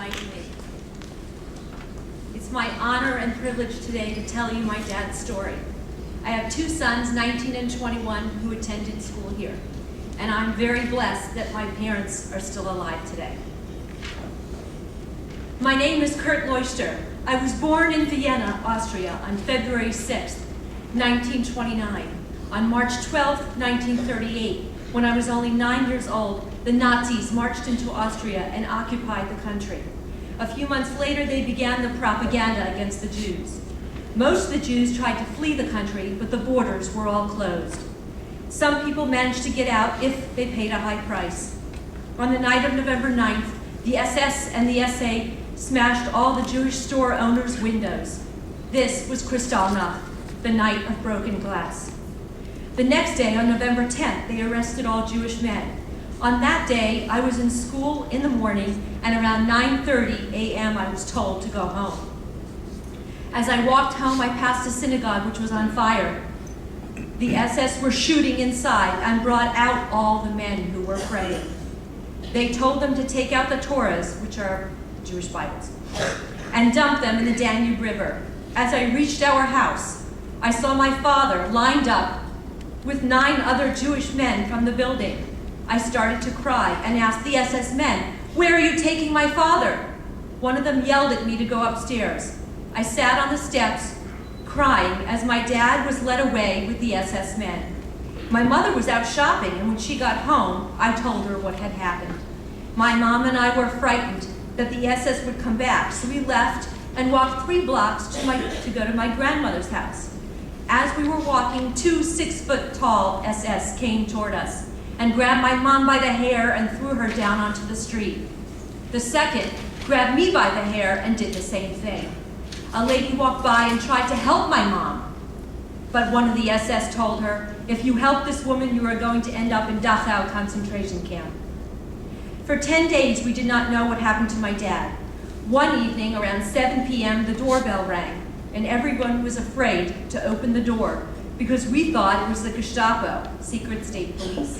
invite me. It's my honor and privilege today to tell you my dad's story. I have two sons, 19 and 21, who attended school here, and I'm very blessed that my parents are still alive today. My name is Kurt Leuchter. I was born in Vienna, Austria on February 6th, 1929. On March 12th, 1938, when I was only 9 years old, the Nazis marched into Austria and occupied the country. A few months later, they began the propaganda against the Jews. Most of the Jews tried to flee the country, but the borders were all closed. Some people managed to get out if they paid a high price. On the night of November 9th, the SS and the SA smashed all the Jewish store owners' windows. This was Kristallnacht, the night of broken glass. The next day, on November 10th, they arrested all Jewish men. On that day, I was in school in the morning, and around 9:30 a.m. I was told to go home. As I walked home, I passed a synagogue which was on fire. The SS were shooting inside and brought out all the men who were praying. They told them to take out the Torahs, which are Jewish Bibles, and dump them in the Danube River. As I reached our house, I saw my father lined up with 9 other Jewish men from the building. I started to cry and asked the SS men, "Where are you taking my father?" One of them yelled at me to go upstairs. I sat on the steps, crying as my dad was led away with the SS men. My mother was out shopping, and when she got home, I told her what had happened. My mom and I were frightened that the SS would come back, so we left and walked 3 blocks to go to my grandmother's house. As we were walking, 2 6-foot-tall SS came toward us and grabbed my mom by the hair and threw her down onto the street. The second grabbed me by the hair and did the same thing. A lady walked by and tried to help my mom, but one of the SS told her, "If you help this woman, you are going to end up in Dachau concentration camp." For 10 days, we did not know what happened to my dad. One evening, around 7 p.m., the doorbell rang, and everyone was afraid to open the door because we thought it was the Gestapo, secret state police.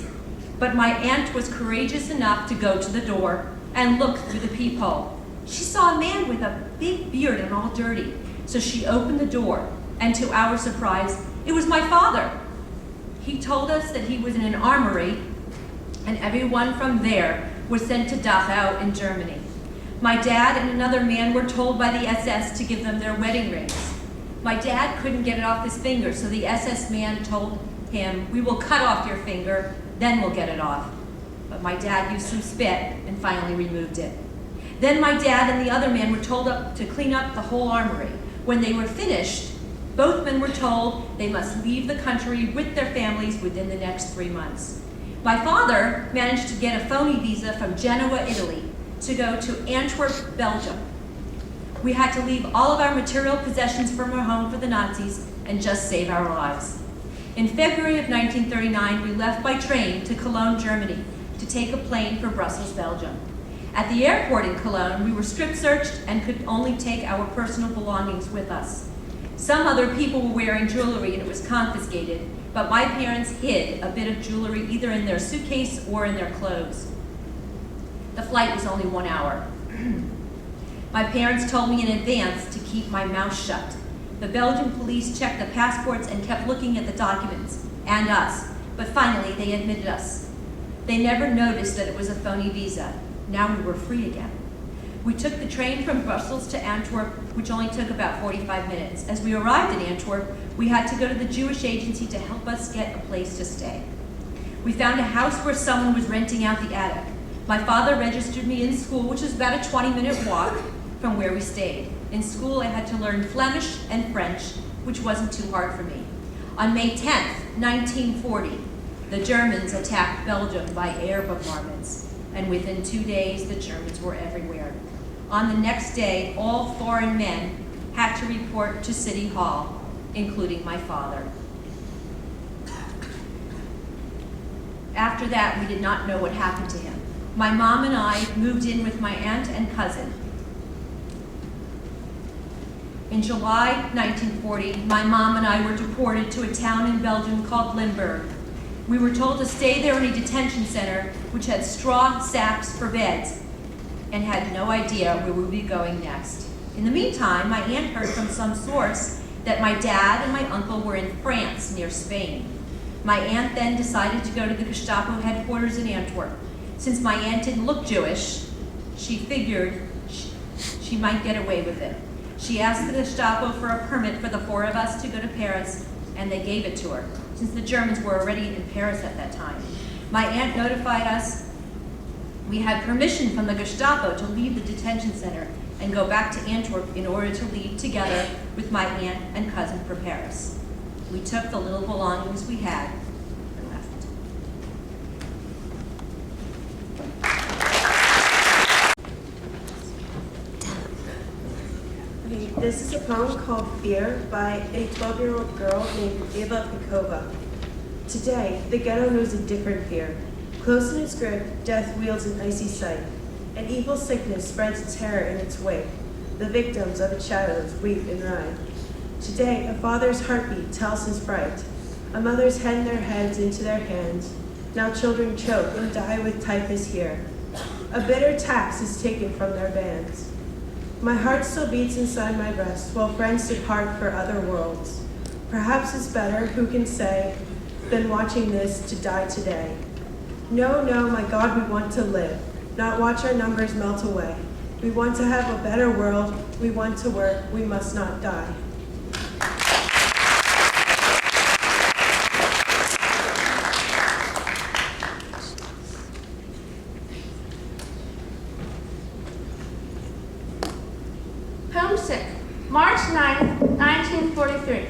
But my aunt was courageous enough to go to the door and look through the peephole. She saw a man with a big beard and all dirty, so she opened the door, and to our surprise, it was my father. He told us that he was in an armory, and everyone from there was sent to Dachau in Germany. My dad and another man were told by the SS to give them their wedding rings. My dad couldn't get it off his finger, so the SS man told him, "We will cut off your finger, then we'll get it off." But my dad used some spit and finally removed it. Then my dad and the other man were told to clean up the whole armory. When they were finished, both men were told they must leave the country with their families within the next 3 months. My father managed to get a phony visa from Genoa, Italy, to go to Antwerp, Belgium. We had to leave all of our material possessions from our home for the Nazis and just save our lives. In February of 1939, we left by train to Cologne, Germany, to take a plane for Brussels, Belgium. At the airport in Cologne, we were strip searched and could only take our personal belongings with us. Some other people were wearing jewelry and it was confiscated, but my parents hid a bit of jewelry either in their suitcase or in their clothes. The flight was only 1 hour. My parents told me in advance to keep my mouth shut. The Belgian police checked the passports and kept looking at the documents, and us, but finally they admitted us. They never noticed that it was a phony visa. Now we were free again. We took the train from Brussels to Antwerp, which only took about 45 minutes. As we arrived in Antwerp, we had to go to the Jewish agency to help us get a place to stay. We found a house where someone was renting out the attic. My father registered me in school, which was about a 20-minute walk from where we stayed. In school, I had to learn Flemish and French, which wasn't too hard for me. On May 10th, 1940, the Germans attacked Belgium by air bombardments, and within 2 days, the Germans were everywhere. On the next day, all foreign men had to report to City Hall, including my father. After that, we did not know what happened to him. My mom and I moved in with my aunt and cousin. In July 1940, my mom and I were deported to a town in Belgium called Limburg. We were told to stay there in a detention center which had straw sacks for beds, and had no idea where we would be going next. In the meantime, my aunt heard from some source that my dad and my uncle were in France near Spain. My aunt then decided to go to the Gestapo headquarters in Antwerp. Since my aunt didn't look Jewish, she figured she might get away with it. She asked the Gestapo for a permit for the four of us to go to Paris, and they gave it to her, since the Germans were already in Paris at that time. My aunt notified us we had permission from the Gestapo to leave the detention center and go back to Antwerp in order to leave together with my aunt and cousin for Paris. We took the little belongings we had and left. This is a poem called Fear by a 12-year-old girl named Eva Pikova. Today, the ghetto knows a different fear. Close in its grip, death wields an icy sight. An evil sickness spreads its terror in its wake. The victims of its shadows weep and writhe. Today, a father's heartbeat tells his fright. A mother's held their heads into their hands. Now children choke and die with typhus here. A bitter tax is taken from their bands. My heart still beats inside my breast while friends depart for other worlds. Perhaps it's better, who can say, than watching this to die today. No, no, my God, we want to live, not watch our numbers melt away. We want to have a better world, we want to work, we must not die. Homesick, March 9th, 1943.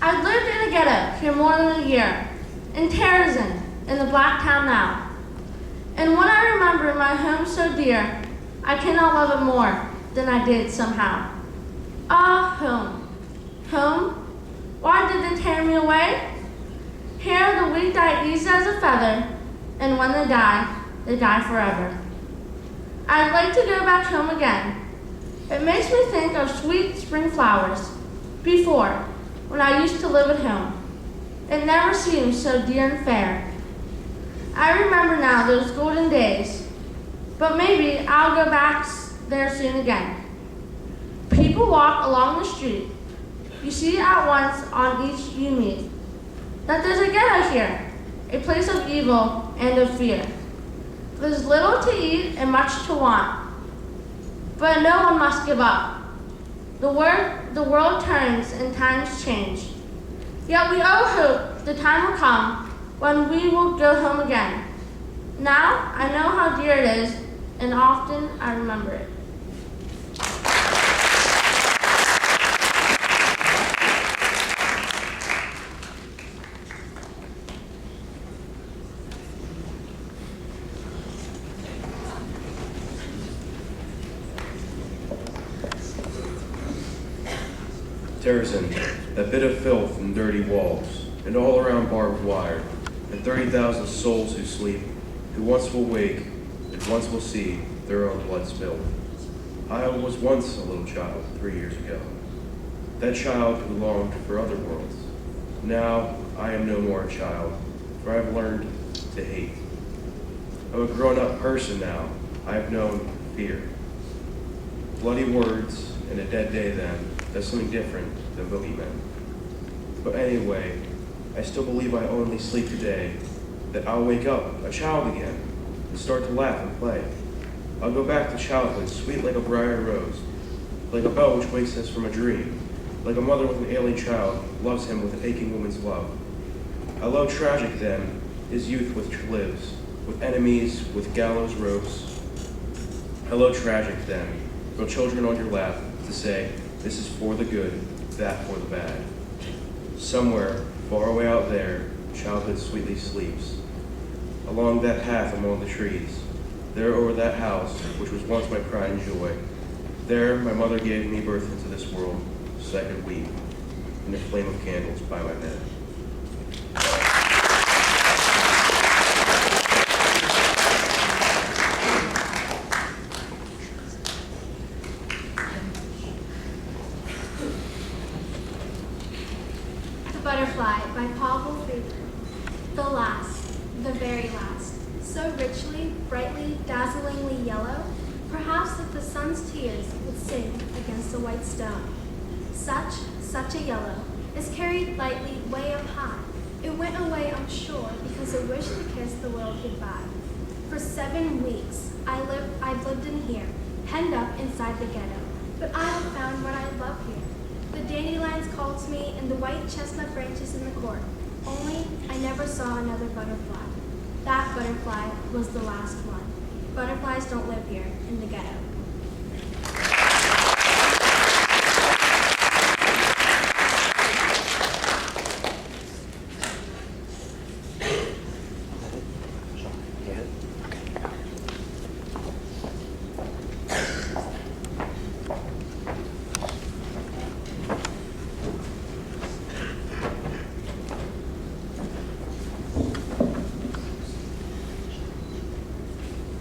I've lived in a ghetto here more than a year, in Terezin, in the Black Town now. And when I remember my home so dear, I cannot love it more than I did somehow. Ah, home, home, why did they tear me away? Here the weak die easy as a feather, and when they die forever. I'd like to go back home again. It makes me think of sweet spring flowers, before, when I used to live at home. It never seemed so dear and fair. I remember now those golden days, but maybe I'll go back there soon again. People walk along the street. You see at once on each you meet that there's a ghetto here, a place of evil and of fear. There's little to eat and much to want, but no one must give up. The world turns and times change. Yet we all hope the time will come when we will go home again. Now I know how dear it is, and often I remember it. Terezin, that bit of filth and dirty walls, and all around barbed wire, and 30,000 souls who sleep, who once will wake, and once will see their own blood spilled. I was once a little child 3 years ago. That child who longed for other worlds. Now I am no more a child, for I have learned to hate. I'm a grown-up person now. I have known fear. Bloody words and a dead day then. That's something different than boogeymen. But anyway, I still believe I only sleep today, that I'll wake up a child again and start to laugh and play. I'll go back to childhood, sweet like a briar rose, like a bell which wakes us from a dream, like a mother with an ailing child loves him with an aching woman's love. Although tragic then is youth which lives, with enemies, with gallows ropes. Hello tragic then, grow children on your lap to say, this is for the good, that for the bad. Somewhere, far away out there, childhood sweetly sleeps. Along that path among the trees, there over that house, which was once my pride and joy, there my mother gave me birth into this world, so I could weep, in the flame of candles by my bed. Butterfly by Pavel Freeland. The last, the very last, so richly, brightly, dazzlingly yellow, perhaps if the sun's tears would sing against the white stone. Such a yellow, is carried lightly way up high. It went away, I'm sure, because it wished to kiss the world goodbye. For 7 weeks, I've lived in here, penned up inside the ghetto. But I have found what I love here. The dandelions called to me and the white chestnut branches in the court. Only I never saw another butterfly. That butterfly was the last one. Butterflies don't live here in the ghetto.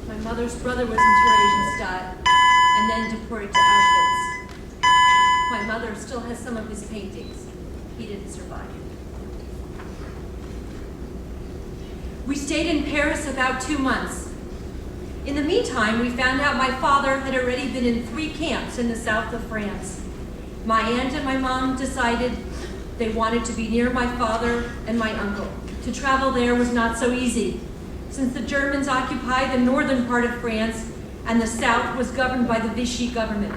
My mother's brother was in Theresienstadt and then deported to Auschwitz. My mother still has some of his paintings. He didn't survive. We stayed in Paris about 2 months. In the meantime, we found out my father had already been in 3 camps in the south of France. My aunt and my mom decided they wanted to be near my father and my uncle. To travel there was not so easy, since the Germans occupied the northern part of France and the south was governed by the Vichy government.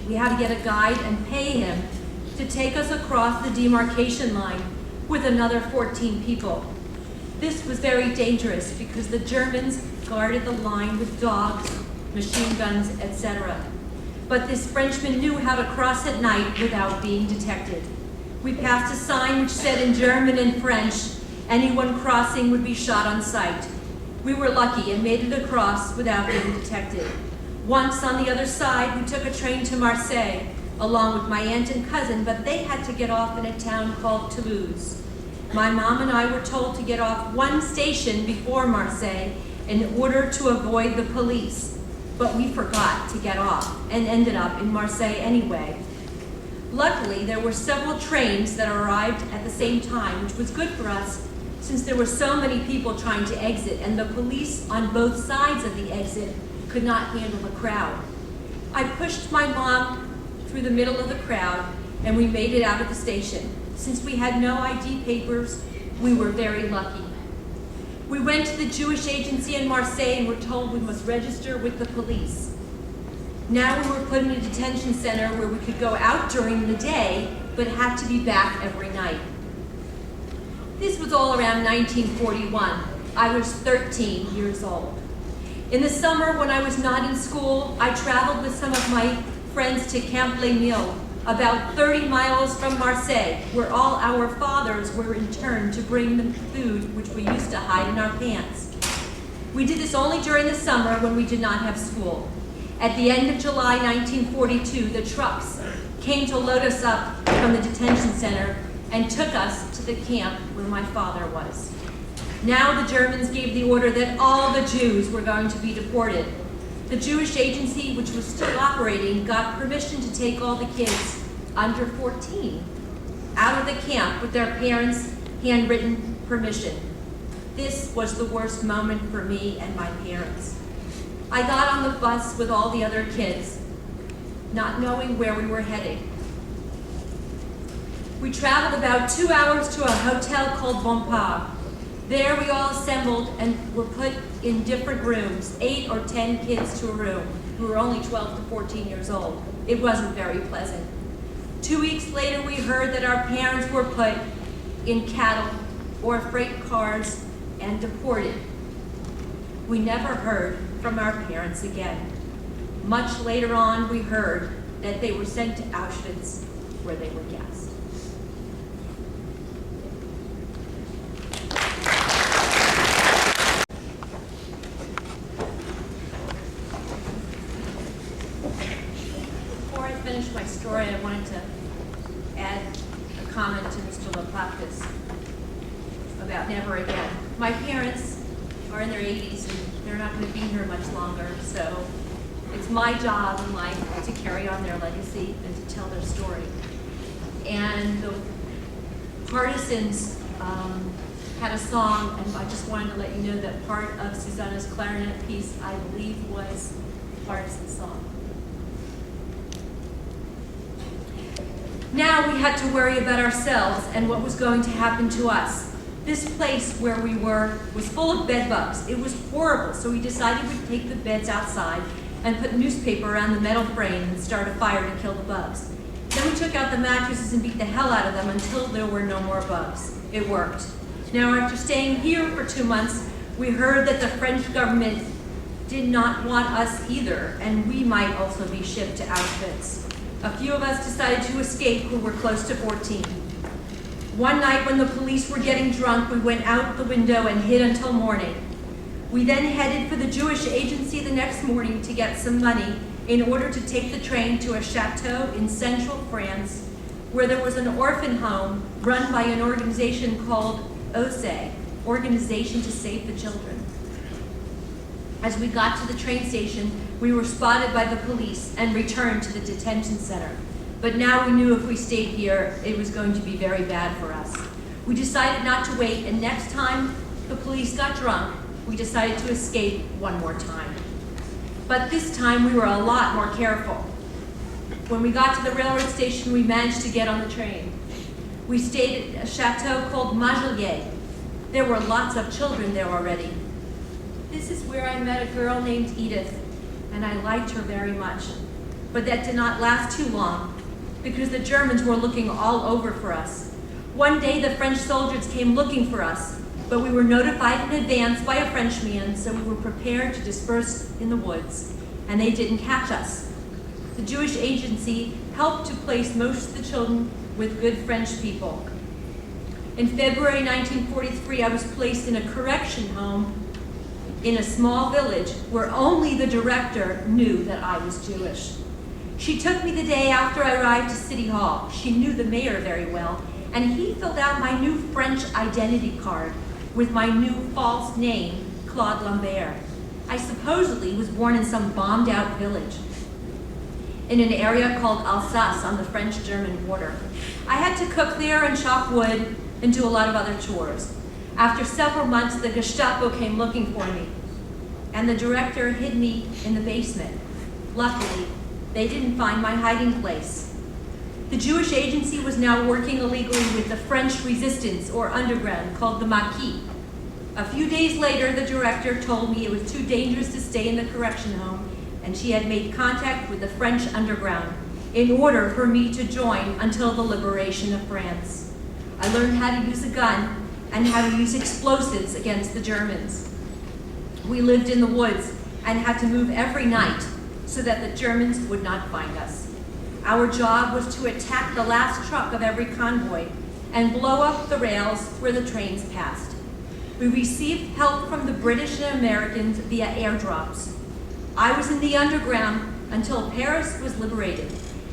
We had to get a guide and pay him to take us across the demarcation line with another 14 people. This was very dangerous because the Germans guarded the line with dogs, machine guns, etc. But this Frenchman knew how to cross at night without being detected. We passed a sign which said in German and French, anyone crossing would be shot on sight. We were lucky and made it across without being detected. Once on the other side, we took a train to Marseille, along with my aunt and cousin, but they had to get off in a town called Toulouse. My mom and I were told to get off 1 station before Marseille in order to avoid the police, but we forgot to get off and ended up in Marseille anyway. Luckily, there were several trains that arrived at the same time, which was good for us since there were so many people trying to exit and the police on both sides of the exit could not handle the crowd. I pushed my mom through the middle of the crowd and we made it out of the station. Since we had no ID papers, we were very lucky. We went to the Jewish agency in Marseille and were told we must register with the police. Now we were put in a detention center where we could go out during the day, but had to be back every night. This was all around 1941. I was 13 years old. In the summer, when I was not in school, I traveled with some of my friends to Camp Les Milles, about 30 miles from Marseille, where all our fathers were interned to bring them food, which we used to hide in our pants. We did this only during the summer when we did not have school. At the end of July 1942, the trucks came to load us up from the detention center and took us to the camp where my father was. Now the Germans gave the order that all the Jews were going to be deported. The Jewish agency, which was still operating, got permission to take all the kids under 14 out of the camp with their parents' handwritten permission. This was the worst moment for me and my parents. I got on the bus with all the other kids, not knowing where we were heading. We traveled about 2 hours to a hotel called Bompard. There we all assembled and were put in different rooms, 8 or 10 kids to a room. We were only 12 to 14 years old. It wasn't very pleasant. 2 weeks later, we heard that our parents were put in cattle or freight cars and deported. We never heard from our parents again. Much later on, we heard that they were sent to Auschwitz, where they were gassed. Before I finish my story, I wanted to add a comment to Mr. Loplapkas about never again. My parents are in their 80s and they're not going to be here much longer, so it's my job in life to carry on their legacy and to tell their story. And the partisans had a song, and I just wanted to let you know that part of Susanna's clarinet piece, I believe, was partisan song. Now we had to worry about ourselves and what was going to happen to us. This place where we were was full of bed bugs. It was horrible, so we decided we'd take the beds outside and put newspaper around the metal frame and start a fire to kill the bugs. Then we took out the mattresses and beat the hell out of them until there were no more bugs. It worked. Now, after staying here for 2 months, we heard that the French government did not want us either, and we might also be shipped to Auschwitz. A few of us decided to escape who were close to 14. One night when the police were getting drunk, we went out the window and hid until morning. We then headed for the Jewish agency the next morning to get some money in order to take the train to a chateau in central France, where there was an orphan home run by an organization called OSE, Organization to Save the Children. As we got to the train station, we were spotted by the police and returned to the detention center. But now we knew if we stayed here, it was going to be very bad for us. We decided not to wait, and next time the police got drunk, we decided to escape one more time. But this time we were a lot more careful. When we got to the railroad station, we managed to get on the train. We stayed at a chateau called Majelier. There were lots of children there already. This is where I met a girl named Edith, and I liked her very much. But that did not last too long, because the Germans were looking all over for us. One day the French soldiers came looking for us, but we were notified in advance by a Frenchman, so we were prepared to disperse in the woods, and they didn't catch us. The Jewish agency helped to place most of the children with good French people. In February 1943, I was placed in a correction home in a small village where only the director knew that I was Jewish. She took me the day after I arrived to City Hall. She knew the mayor very well, and he filled out my new French identity card with my new false name, Claude Lambert. I supposedly was born in some bombed-out village in an area called Alsace on the French-German border. I had to cook there and chop wood and do a lot of other chores. After several months, the Gestapo came looking for me, and the director hid me in the basement. Luckily, they didn't find my hiding place. The Jewish agency was now working illegally with the French resistance or underground called the Maquis. A few days later, the director told me it was too dangerous to stay in the correction home, and she had made contact with the French underground in order for me to join until the liberation of France. I learned how to use a gun and how to use explosives against the Germans. We lived in the woods and had to move every night so that the Germans would not find us. Our job was to attack the last truck of every convoy and blow up the rails where the trains passed. We received help from the British and Americans via airdrops. I was in the underground until Paris was liberated.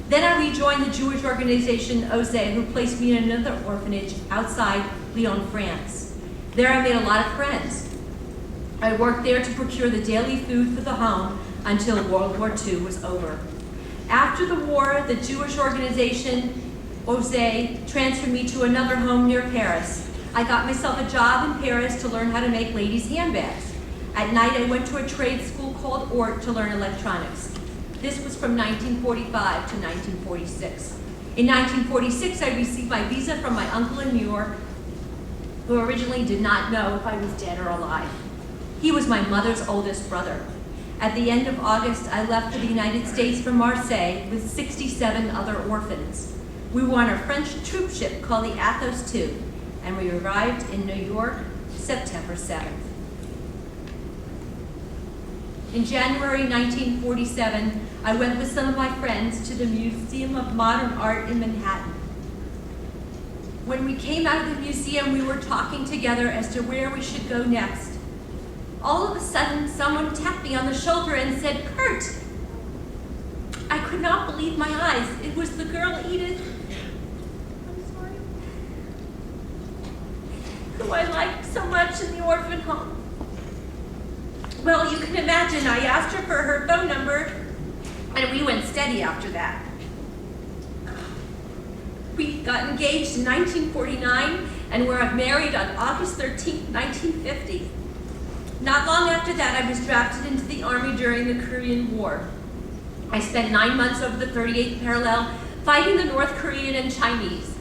Then I rejoined the Jewish organization OSE, who placed me in another orphanage outside Lyon, France. There I made a lot of friends. I worked there to procure the daily food for the home until World War II was over. After the war, the Jewish organization OSE transferred me to another home near Paris. I got myself a job in Paris to learn how to make ladies' handbags. At night, I went to a trade school called ORT to learn electronics. This was from 1945 to 1946. In 1946, I received my visa from my uncle in New York, who originally did not know if I was dead or alive. He was my mother's oldest brother. At the end of August, I left for the United States from Marseille with 67 other orphans. We were on a French troop ship called the Athos II, and we arrived in New York September 7th. In January 1947, I went with some of my friends to the Museum of Modern Art in Manhattan. When we came out of the museum, we were talking together as to where we should go next. All of a sudden, someone tapped me on the shoulder and said, "Kurt!" I could not believe my eyes. It was the girl Edith, who I liked so much in the orphan home. Well, you can imagine, I asked her for her phone number, and we went steady after that. We got engaged in 1949, and where I married on August 13, 1950. Not long after that, I was drafted into the Army during the Korean War. I spent 9 months over the 38th parallel fighting the North Korean and Chinese.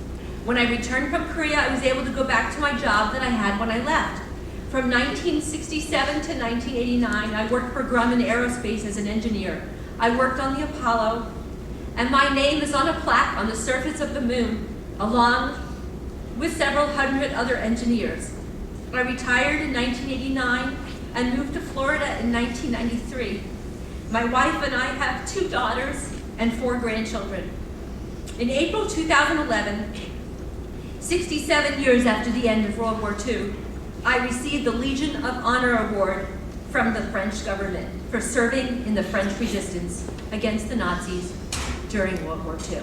When I returned from Korea, I was able to go back to my job that I had when I left. From 1967 to 1989, I worked for Grumman Aerospace as an engineer. I worked on the Apollo, and my name is on a plaque on the surface of the moon, along with several hundred other engineers. I retired in 1989 and moved to Florida in 1993. My wife and I have 2 daughters and 4 grandchildren. In April 2011, 67 years after the end of World War II, I received the Legion of Honor Award from the French government for serving in the French resistance against the Nazis during World War II.